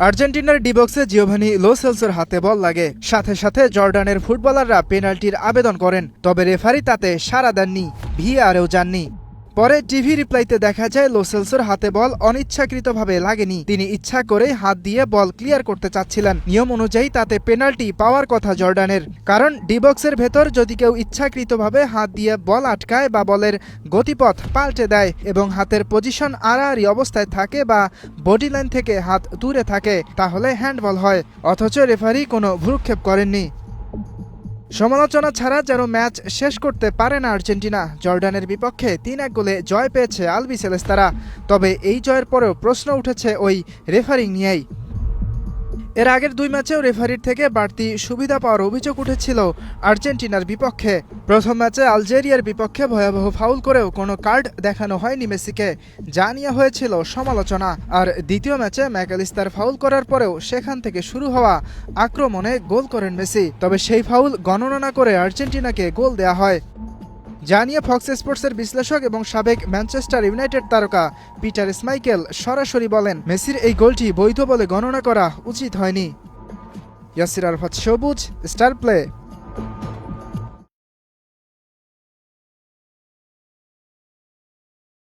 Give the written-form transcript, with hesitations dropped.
আর্জেন্টিনার ডিবক্সে Giovani Lo সেলসোর হাতে বল লাগে, সাথে সাথে জর্ডানের ফুটবলাররা পেনাল্টির আবেদন করেন, তবে রেফারি তাতে সাড়া দেননি, ভিএআরেও যাননি। পরে টিভি রিপ্লাইতে দেখা যায় লো সেলসোর হাতে বল অনিচ্ছাকৃতভাবে লাগেনি, তিনি ইচ্ছা করেই হাত দিয়ে বল ক্লিয়ার করতে চাচ্ছিলেন। নিয়ম অনুযায়ী তাতে পেনাল্টি পাওয়ার কথা জর্ডানের, কারণ ডিবক্সের ভেতর যদি কেউ ইচ্ছাকৃতভাবে হাত দিয়ে বল আটকায় বা বলের গতিপথ পাল্টে দেয় এবং হাতের পজিশন আড়াআড়ি অবস্থায় থাকে বা বডি লাইন থেকে হাত দূরে থাকে, তাহলে হ্যান্ডবল হয়। অথচ রেফারি কোনো ভ্রুক্ষেপ করেননি। সমালোচনা ছাড়া যেন ম্যাচ শেষ করতে পারে না আর্জেন্টিনা। জর্ডানের বিপক্ষে ৩-১ গোলে জয় পেয়েছে আলবিসেলেস্তারা, তবে এই জয়ের পরেও প্রশ্ন উঠেছে ওই রেফারিং নিয়েই। এর আগের ২ ম্যাচেও রেফারির থেকে বাড়তি সুবিধা পাওয়ার অভিযোগ উঠেছিল আর্জেন্টিনার বিপক্ষে। প্রথম ম্যাচে আলজেরিয়ার বিপক্ষে ভয়াবহ ফাউল করেও কোনো কার্ড দেখানো হয়নি মেসিকে, যা নিয়ে হয়েছিল সমালোচনা। আর দ্বিতীয় ম্যাচে ম্যাকালিস্তার ফাউল করার পরেও সেখান থেকে শুরু হওয়া আক্রমণে গোল করেন মেসি, তবে সেই ফাউল গণনা না করে আর্জেন্টিনাকে গোল দেয়া হয়। যা নিয়ে ফক্স স্পোর্টসের বিশ্লেষক এবং সাবেক ম্যানচেস্টার ইউনাইটেড তারকা পিটার স্মাইকেল সরাসরি বলেন, মেসির এই গোলটি বৈধ বলে গণনা করা উচিত হয়নি। ইয়াসির আরাফাত সবুজ, স্টার প্লে।